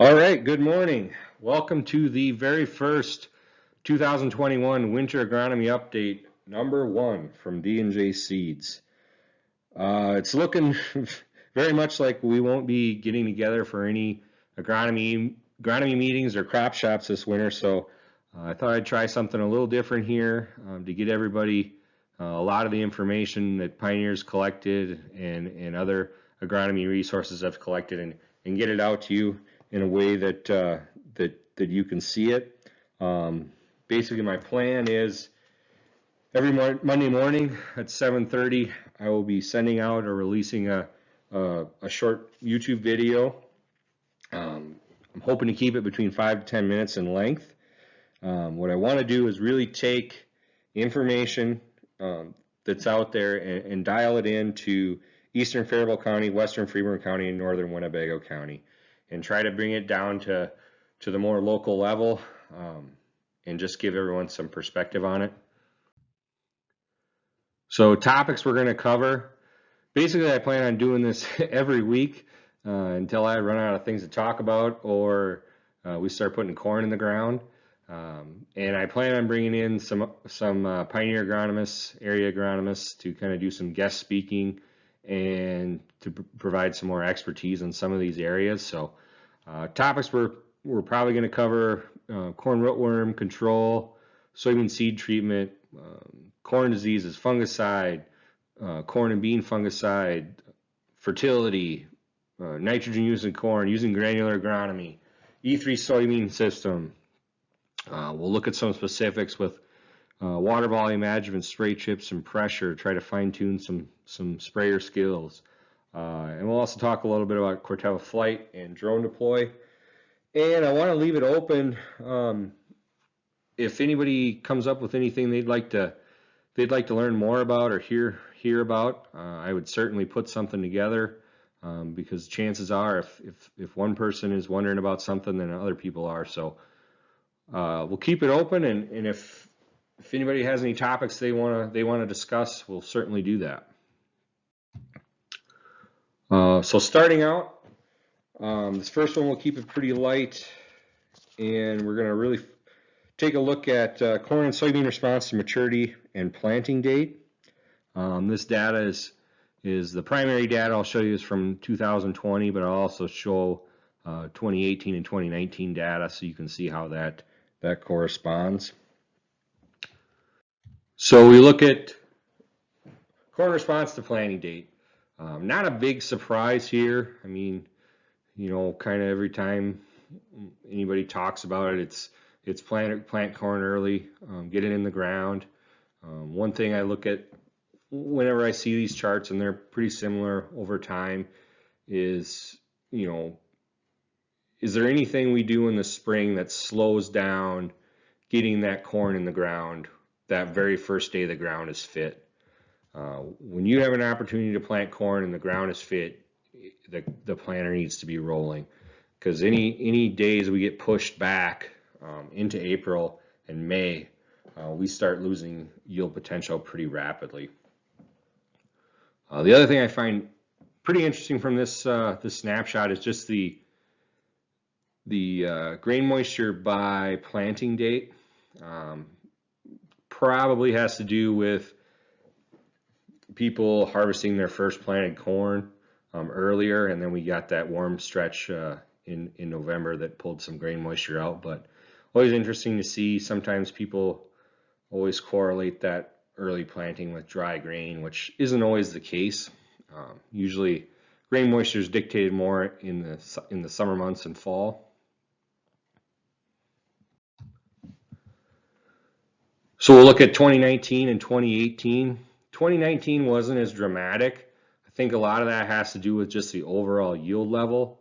All right, good morning. Welcome to the very first 2021 Winter Agronomy Update number 1 from D&J Seeds. It's looking very much like we won't be getting together for any agronomy meetings or crop shops this winter, so I thought I'd try something a little different here to get everybody a lot of the information that Pioneer's collected and other agronomy resources have collected and get it out to you in a way that that you can see it. Basically, my plan is every Monday morning at 7:30, I will be sending out or releasing a short YouTube video. I'm hoping to keep it between 5 to 10 minutes in length. What I want to do is really take information that's out there and dial it into Eastern Faribault County, Western Freeborn County, and Northern Winnebago County, and try to bring it down to the more local level and just give everyone some perspective on it. So topics we're going to cover. Basically, I plan on doing this every week until I run out of things to talk about or we start putting corn in the ground. And I plan on bringing in some Pioneer agronomists, area agronomists to kind of do some guest speaking and to provide some more expertise in some of these areas. So topics we're probably going to cover corn rootworm control, soybean seed treatment, corn diseases, fungicide, corn and bean fungicide, fertility, nitrogen use in corn, using granular agronomy, E3 soybean system. We'll look at some specifics with water volume, adjuvant, spray chips, and pressure, try to fine tune some sprayer skills. And we'll also talk a little bit about Corteva flight and drone deploy. And I want to leave it open. If anybody comes up with anything they'd like to learn more about or hear about, I would certainly put something together because chances are if one person is wondering about something, then other people are. So we'll keep it open, and if anybody has any topics they want to discuss, we'll certainly do that. So starting out, this first one we'll keep it pretty light, and we're going to really take a look at corn and soybean response to maturity and planting date. This data is the primary data I'll show you is from 2020, but I'll also show 2018 and 2019 data so you can see how that corresponds. So we look at corn response to planting date. Not a big surprise here. I mean, you know, kind of every time anybody talks about it, it's plant corn early, get it in the ground. One thing I look at whenever I see these charts, and they're pretty similar over time, is, you know, is there anything we do in the spring that slows down getting that corn in the ground that very first day the ground is fit? When you have an opportunity to plant corn and the ground is fit, the planter needs to be rolling, because any days we get pushed back into April and May, we start losing yield potential pretty rapidly. The other thing I find pretty interesting from this snapshot is just the grain moisture by planting date. Probably has to do with people harvesting their first planted corn earlier, and then we got that warm stretch in November that pulled some grain moisture out. But always interesting to see. Sometimes people always correlate that early planting with dry grain, which isn't always the case. Usually grain moisture is dictated more in the summer months and fall. So we'll look at 2019 and 2018. 2019 wasn't as dramatic. I think a lot of that has to do with just the overall yield level.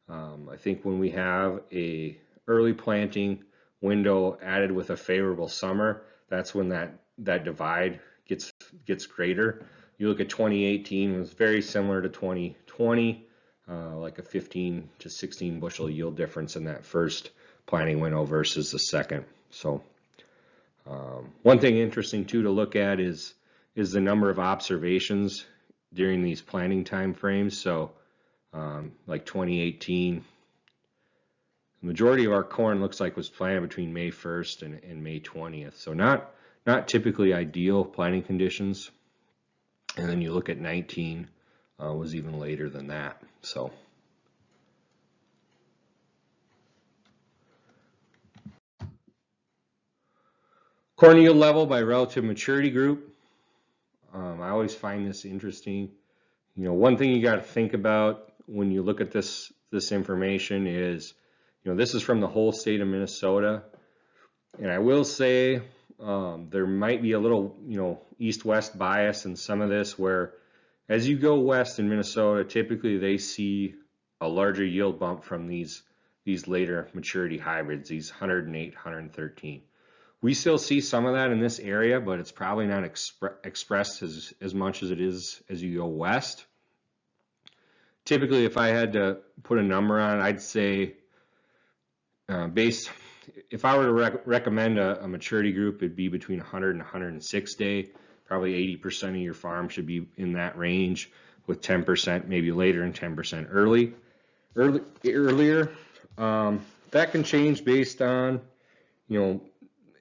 I think when we have a early planting window added with a favorable summer, that's when that divide gets greater. You look at 2018, it was very similar to 2020, like a 15 to 16 bushel yield difference in that first planting window versus the second. So one thing interesting too to look at is the number of observations during these planting time frames. So like 2018, the majority of our corn looks like was planted between May 1st and May 20th. So not typically ideal planting conditions. And then you look at 19 was even later than that. So corn yield level by relative maturity group. I always find this interesting. You know, one thing you got to think about when you look at this information is, you know, this is from the whole state of Minnesota, and I will say there might be a little, you know, east-west bias in some of this, where as you go west in Minnesota, typically they see a larger yield bump from these later maturity hybrids, these 108, 113. We still see some of that in this area, but it's probably not expressed as much as it is as you go west. Typically, if I had to put a number on it, I'd say if I were to recommend a maturity group, it'd be between 100 and 106 day. Probably 80% of your farm should be in that range, with 10% maybe later and 10% earlier. That can change based on, you know,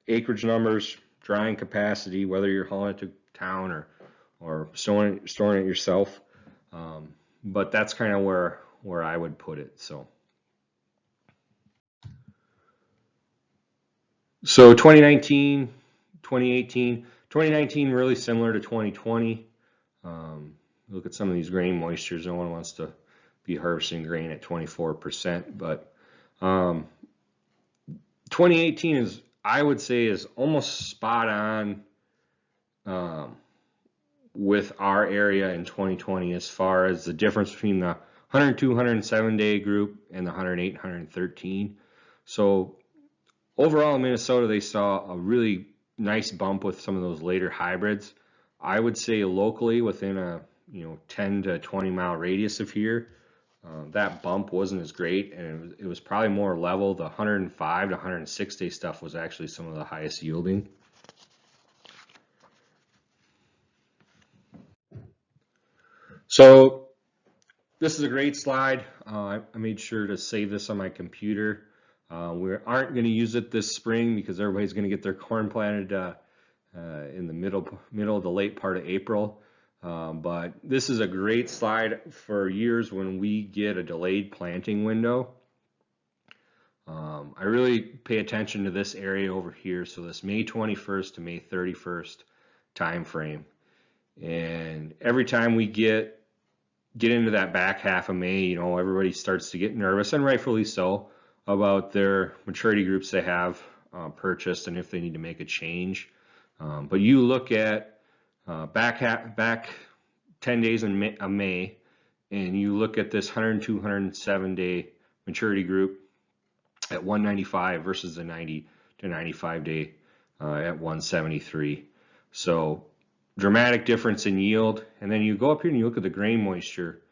acreage numbers, drying capacity, whether you're hauling it to town or storing it yourself. But that's kind of where I would put it. So 2019, 2018, 2019 really similar to 2020. Look at some of these grain moistures. No one wants to be harvesting grain at 24%, but 2018 is, I would say, is almost spot on with our area in 2020 as far as the difference between the 102, 107 day group and the 108, 113. So overall in Minnesota, they saw a really nice bump with some of those later hybrids. I would say locally within a 10 to 20 mile radius of here, that bump wasn't as great, and it was probably more level. The 105 to 106 day stuff was actually some of the highest yielding. So this is a great slide. I made sure to save this on my computer. We aren't going to use it this spring because everybody's going to get their corn planted in the middle of the late part of April. But this is a great slide for years when we get a delayed planting window. I really pay attention to this area over here. So this May 21st to May 31st time frame. And every time we get into that back half of May, you know, everybody starts to get nervous, and rightfully so, about their maturity groups they have purchased and if they need to make a change. But you look at back 10 days in May, and you look at this 102, 107 day maturity group at 195 versus the 90 to 95 day at 173. So dramatic difference in yield. And then you go up here and you look at the grain moisture,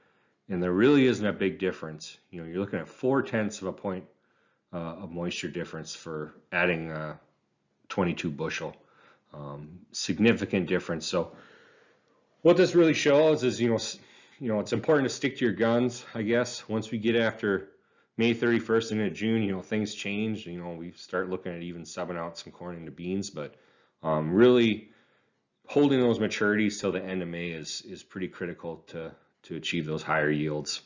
and there really isn't a big difference. You know, you're looking at 0.4 of a point of moisture difference for adding 22 bushel. Significant difference. So what this really shows is, you know, it's important to stick to your guns, I guess. Once we get after May 31st into June, you know, things change. You know, we start looking at even subbing out some corn into beans, but really holding those maturities till the end of May is pretty critical to achieve those higher yields.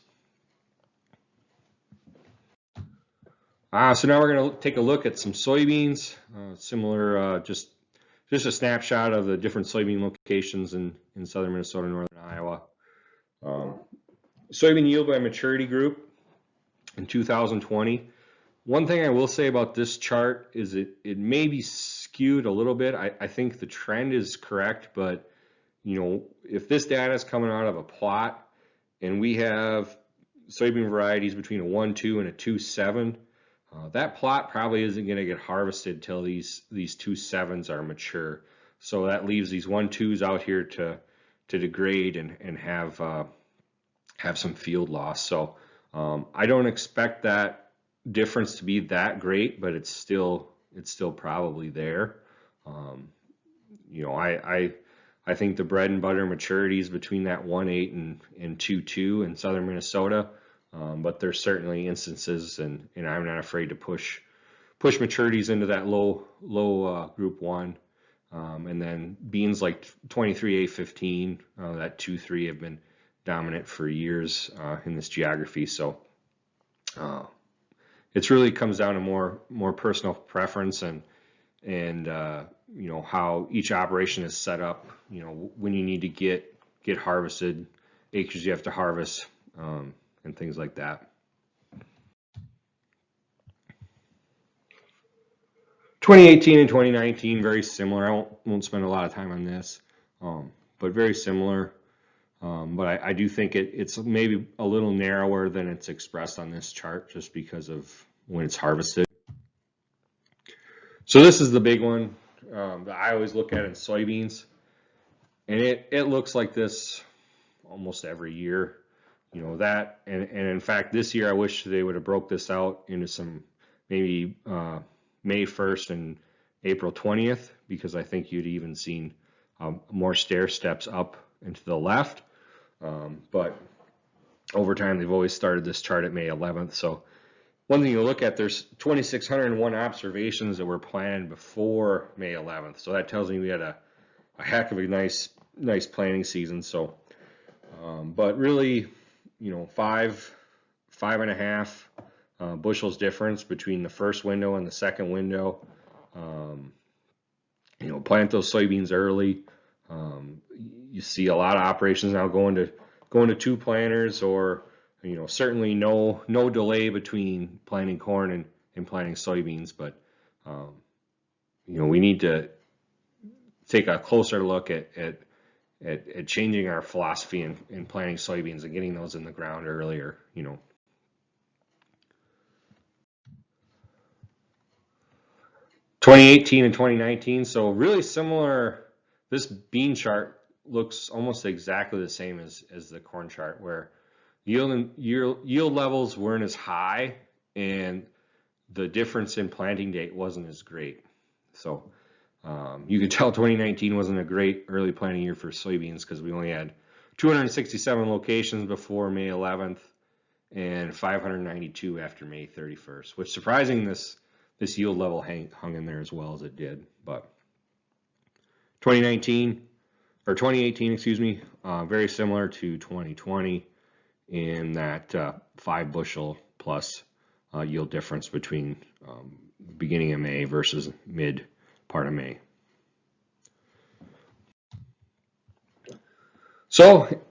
So now we're going to take a look at some soybeans. Similar, just a snapshot of the different soybean locations in southern Minnesota, northern Iowa. Soybean yield by maturity group in 2020. One thing I will say about this chart is it may be skewed a little bit. I think the trend is correct, but you know, if this data is coming out of a plot and we have soybean varieties between a 1.2 and a 2.7, that plot probably isn't going to get harvested till these 2.7s are mature. So that leaves these 1.2s out here to degrade and have some field loss. So I don't expect that difference to be that great, but it's still probably there. You know, I think the bread and butter maturities between that 1.8 and 2.2 in southern Minnesota but there's certainly instances, and I'm not afraid to push maturities into that low group 1. And then beans like 23A15, that 2-3 have been dominant for years in this geography. So it really comes down to more personal preference and you know, how each operation is set up. You know, when you need to get harvested, acres you have to harvest, and things like that. 2018 and 2019, very similar. I won't spend a lot of time on this, but very similar. But I do think it's maybe a little narrower than it's expressed on this chart, just because of when it's harvested. So this is the big one that I always look at in soybeans, and it looks like this almost every year. You know that, and in fact, this year I wish they would have broke this out into some maybe May 1st and April 20th, because I think you'd even seen more stair steps up and to the left. But over time, they've always started this chart at May 11th. So one thing you look at, there's 2,601 observations that were planned before May 11th. So that tells me we had a heck of a nice planting season. So, but really, you know, 5.5 bushels difference between the first window and the second window. You know, plant those soybeans early. You see a lot of operations now going to 2 planters, or you know, certainly no delay between planting corn and planting soybeans. But you know, we need to take a closer look at changing our philosophy in planting soybeans and getting those in the ground earlier. You know. 2018 and 2019, so really similar. This bean chart looks almost exactly the same as the corn chart, where yield levels weren't as high and the difference in planting date wasn't as great. So you could tell 2019 wasn't a great early planting year for soybeans, because we only had 267 locations before May 11th and 592 after May 31st, which, surprising, this yield level hung in there as well as it did. But 2018, excuse me, very similar to 2020 in that 5 bushel plus yield difference between beginning of May versus mid part of May. So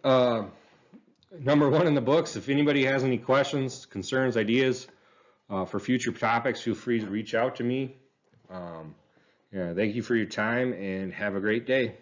number 1 in the books. If anybody has any questions, concerns, ideas for future topics, feel free to reach out to me. Yeah, thank you for your time, and have a great day.